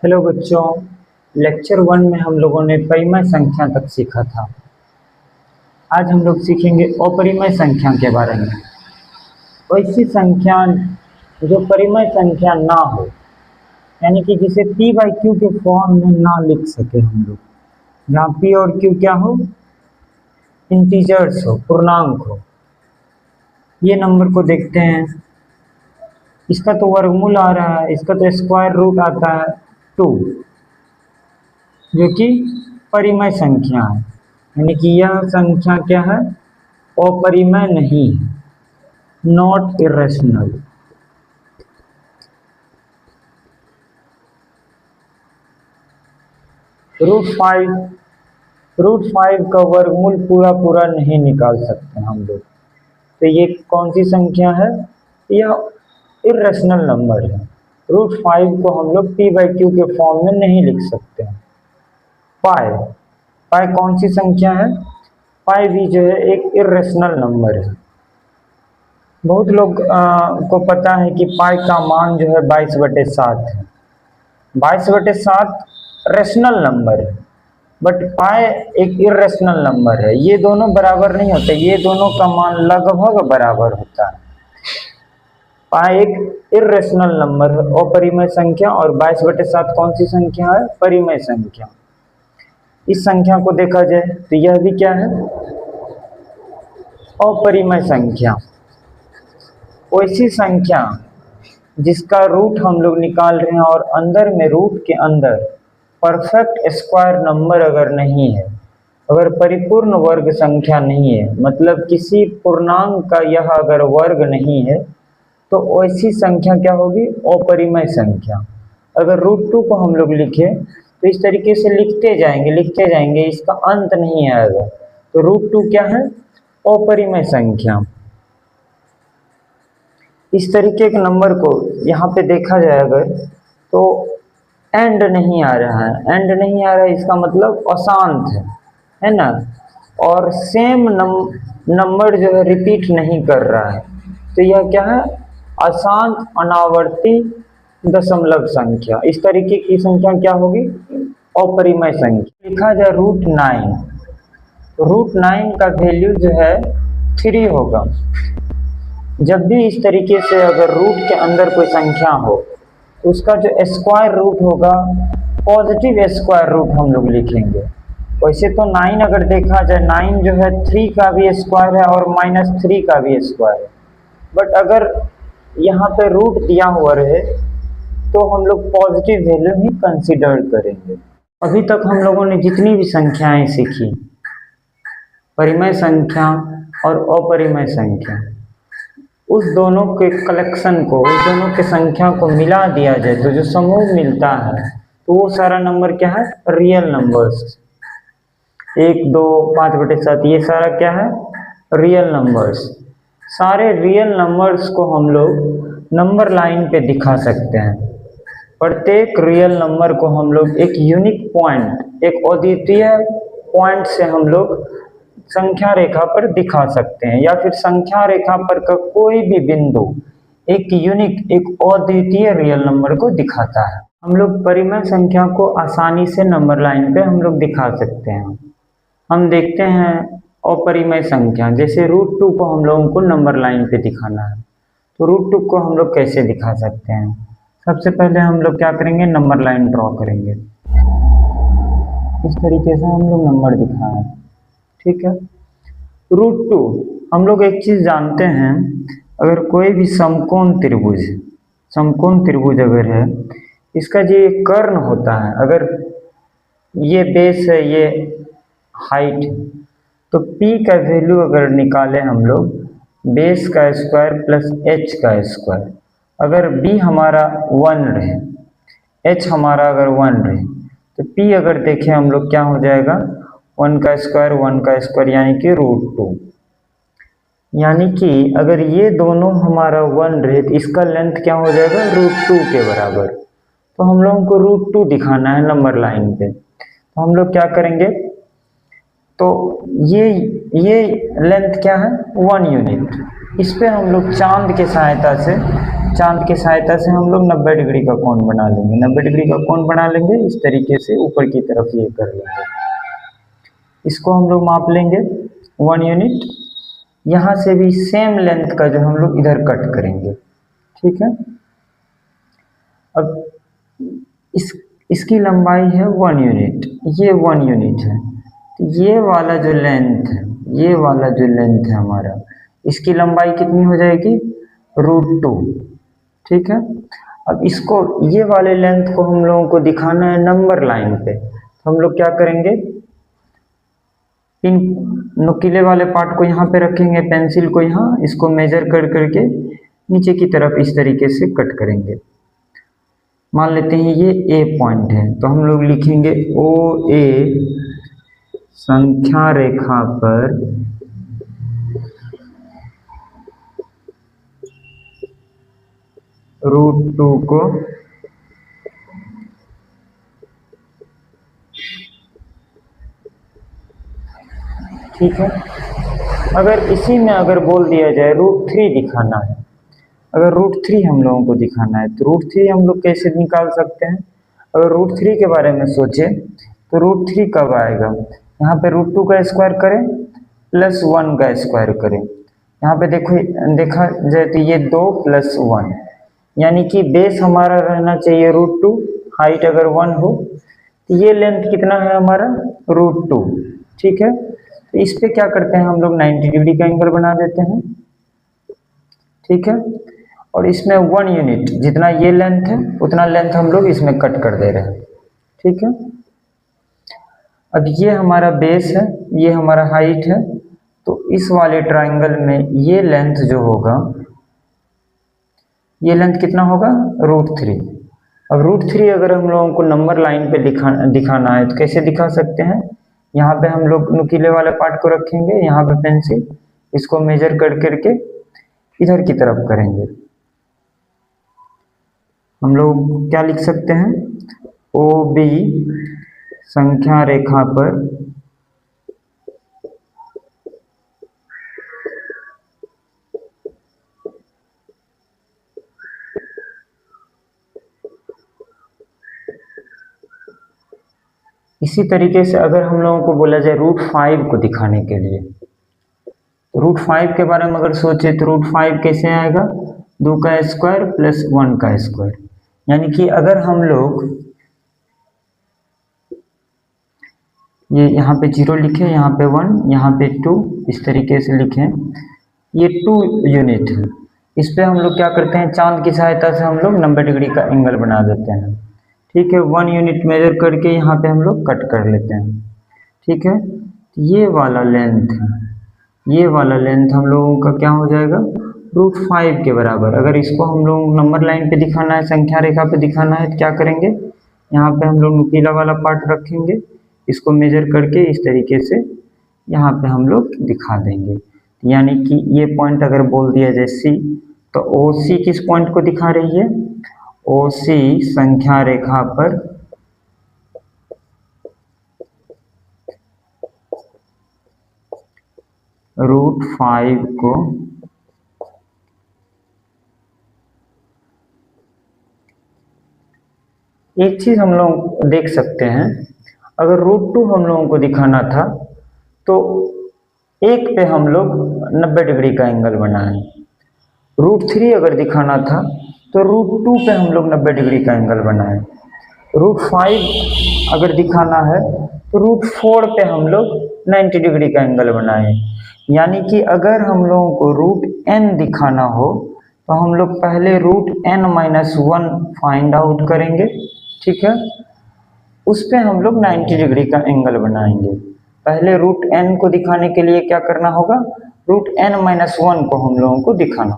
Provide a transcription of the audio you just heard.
Hello बच्चों। Lecture 1 में हम लोगों ने परिमेय संख्या तक सीखा था। आज हम लोग सीखेंगे अपरिमेय संख्या के बारे में। ऐसी संख्या जो परिमेय संख्या ना हो, यानी कि जिसे p बाई क्यू के फॉर्म में ना लिख सके हम लोग, जहाँ p और q क्या हो, इंटीजर्स हो, पूर्णांक हो। ये नंबर को देखते हैं, इसका तो वर्गमूल आ रहा है, इसका तो स्क्वायर रूट आता है 2, जो कि परिमेय संख्या है, यानी कि यह संख्या क्या है, अपरिमेय नहीं है, नॉट इरेशनल। रूट फाइव का वर्गमूल पूरा नहीं निकाल सकते हम लोग, तो ये कौन सी संख्या है, यह इरेशनल नंबर है। रूट 5 को हम लोग p बाई क्यू के फॉर्म में नहीं लिख सकते हैं। पाई कौन सी संख्या है, पाई भी जो है एक इरेशनल नंबर है। बहुत लोग को पता है कि पाई का मान जो है 22/7 है। 22/7 रेशनल नंबर है, बट पाई एक इरेशनल नंबर है। ये दोनों बराबर नहीं होते, ये दोनों का मान लगभग बराबर होता है। पाई एक इरेशनल नंबर है, अपरिमेय संख्या, और 22/7 कौन सी संख्या है, परिमेय संख्या। इस संख्या को देखा जाए तो यह भी क्या है, अपरिमेय संख्या। ऐसी संख्या जिसका रूट हम लोग निकाल रहे हैं और अंदर में रूट के अंदर परफेक्ट स्क्वायर नंबर अगर नहीं है, अगर परिपूर्ण वर्ग संख्या नहीं है, मतलब किसी पूर्णांक का यह अगर वर्ग नहीं है, तो ऐसी संख्या क्या होगी, अपरिमेय संख्या। अगर रूट 2 को हम लोग लिखे तो इस तरीके से लिखते जाएंगे, इसका अंत नहीं आएगा, तो रूट 2 क्या है, अपरिमेय संख्या। इस तरीके के नंबर को यहाँ पे देखा जाए अगर, तो एंड नहीं आ रहा है, इसका मतलब अशांत है ना, और सेम नंबर जो है रिपीट नहीं कर रहा है, तो यह क्या है, अशांत अनावर्ती दशमलव संख्या। इस तरीके की संख्या क्या होगी, अपरिमेय संख्या। लिखा जाए रूट 9, तो रूट 9 का वैल्यू जो है 3 होगा। जब भी इस तरीके से अगर रूट के अंदर कोई संख्या हो, तो उसका जो स्क्वायर रूट होगा, पॉजिटिव स्क्वायर रूट हम लोग लिखेंगे। वैसे तो 9 अगर देखा जाए, 9 जो है 3 का भी स्क्वायर है और -3 का भी स्क्वायर है, बट अगर यहाँ पे रूट दिया हुआ रहे तो हम लोग पॉजिटिव वैल्यू ही कंसिडर करेंगे। अभी तक हम लोगों ने जितनी भी संख्याएं सीखी, परिमेय संख्या और अपरिमेय संख्या, उस दोनों के कलेक्शन को, उस दोनों के संख्या को मिला दिया जाए तो जो समूह मिलता है, तो वो सारा नंबर क्या है, रियल नंबर्स। 1, 2, 5/7 ये सारा क्या है, रियल नंबर्स। सारे रियल नंबर्स को हम लोग नंबर लाइन पे दिखा सकते हैं। प्रत्येक रियल नंबर को हम लोग एक यूनिक पॉइंट, एक अद्वितीय पॉइंट से हम लोग संख्या रेखा पर दिखा सकते हैं, या फिर संख्या रेखा पर का कोई भी बिंदु एक यूनिक, एक अद्वितीय रियल नंबर को दिखाता है। हम लोग परिमेय संख्या को आसानी से नंबर लाइन पे हम लोग दिखा सकते हैं। हम देखते हैं अपरिमेय संख्या, जैसे रूट 2 को हम लोगों को नंबर लाइन पे दिखाना है, तो रूट 2 को हम लोग कैसे दिखा सकते हैं। सबसे पहले हम लोग क्या करेंगे, नंबर लाइन ड्रॉ करेंगे। इस तरीके से हम लोग नंबर दिखाएं, ठीक है। रूट 2 हम लोग एक चीज जानते हैं, अगर कोई भी समकोण त्रिभुज अगर है, इसका जो कर्ण होता है, अगर ये बेस है, ये हाइट, तो p का वैल्यू अगर निकाले हम लोग, बेस का स्क्वायर प्लस h का स्क्वायर, अगर b हमारा 1 रहे, h हमारा अगर 1 रहे, तो p अगर देखें हम लोग क्या हो जाएगा, 1 का स्क्वायर, यानी कि रूट 2। यानी कि अगर ये दोनों हमारा 1 रहे, तो इसका लेंथ क्या हो जाएगा, रूट 2 के बराबर। तो हम लोगों को रूट 2 दिखाना है नंबर लाइन पे, तो हम लोग क्या करेंगे, तो ये लेंथ क्या है, 1 यूनिट। इस पे हम लोग चांद के सहायता से चांद की सहायता से हम लोग 90 डिग्री का कोण बना लेंगे। 90 डिग्री का कोण बना लेंगे इस तरीके से ऊपर की तरफ ये कर लेंगे। इसको हम लोग माप लेंगे 1 यूनिट। यहाँ से भी सेम लेंथ का जो हम लोग इधर कट करेंगे, ठीक है। अब इसकी लंबाई है 1 यूनिट, ये 1 यूनिट है। तो ये वाला जो लेंथ है, ये वाला जो लेंथ है हमारा, इसकी लंबाई कितनी हो जाएगी? √2, ठीक है। अब इसको, ये वाले लेंथ को हम लोगों को दिखाना है नंबर लाइन पे, तो हम लोग क्या करेंगे, इन नुकीले वाले पार्ट को यहाँ पे रखेंगे, पेंसिल को यहाँ, इसको मेजर कर करके नीचे की तरफ इस तरीके से कट करेंगे। मान लेते हैं ये ए पॉइंट है, तो हम लोग लिखेंगे OA संख्या रेखा पर √2 को ठीक है। अगर इसी में अगर बोल दिया जाए √3 दिखाना है, अगर √3 हम लोगों को दिखाना है, तो √3 हम लोग कैसे निकाल सकते हैं? अगर √3 के बारे में सोचें तो √3 कब आएगा? यहाँ पे √2 का स्क्वायर करें प्लस 1 का स्क्वायर करें। यहाँ पे देखा जाए तो ये 2 + 1, यानी कि बेस हमारा रहना चाहिए √2, हाइट अगर 1 हो तो ये लेंथ कितना है हमारा? √2, ठीक है। तो इस पे क्या करते हैं हम लोग 90 डिग्री का एंगल बना देते हैं, ठीक है। और इसमें 1 यूनिट जितना ये लेंथ है उतना लेंथ हम लोग इसमें कट कर दे रहे हैं, ठीक है। अब ये हमारा बेस है, ये हमारा हाइट है, तो इस वाले ट्राइंगल में ये लेंथ जो होगा, ये लेंथ कितना होगा? √3। अब √3 अगर हम लोगों को नंबर लाइन पे दिखाना है तो कैसे दिखा सकते हैं? यहाँ पे हम लोग नुकीले वाले पार्ट को रखेंगे, यहाँ पे पेंसिल, इसको मेजर कर करके इधर की तरफ करेंगे। हम लोग क्या लिख सकते हैं? OB संख्या रेखा पर इसी तरीके से अगर हम लोगों को बोला जाए √5 को दिखाने के लिए, √5 के बारे में अगर सोचे तो √5 कैसे आएगा? 2 का स्क्वायर प्लस 1 का स्क्वायर, यानी कि अगर हम लोग ये यहाँ पे 0 लिखें, यहाँ पे 1, यहाँ पे 2, इस तरीके से लिखें, ये 2 यूनिट है। इस पे हम लोग क्या करते हैं? चांद की सहायता से हम लोग 90 डिग्री का एंगल बना देते हैं, ठीक है। 1 यूनिट मेजर करके यहाँ पे हम लोग कट कर लेते हैं, ठीक है। ये वाला लेंथ है, ये वाला लेंथ हम लोगों का क्या हो जाएगा? √5 के बराबर। अगर इसको हम लोग नंबर लाइन पे दिखाना है, संख्या रेखा पे दिखाना है, तो क्या करेंगे? यहाँ पे हम लोग नुकीला वाला पार्ट रखेंगे, इसको मेजर करके इस तरीके से यहाँ पे हम लोग दिखा देंगे। यानी कि ये पॉइंट अगर बोल दिया जाए C, तो OC किस पॉइंट को दिखा रही है? OC संख्या रेखा पर √5 को एक चीज हम लोग देख सकते हैं, अगर √2 हम लोगों को दिखाना था तो एक पे हम लोग 90 डिग्री का एंगल बनाए। √3 अगर दिखाना था तो √2 पे हम लोग 90 डिग्री का एंगल बनाए। √5 अगर दिखाना है तो √4 पे हम लोग 90 डिग्री का एंगल बनाए। यानी कि अगर हम लोगों को √n दिखाना हो तो हम लोग पहले √n-1 फाइंड आउट करेंगे, ठीक है। उस पे हम लोग 90 डिग्री का एंगल बनाएंगे। पहले √n को दिखाने के लिए क्या करना होगा? √n-1 को हम लोगों को दिखाना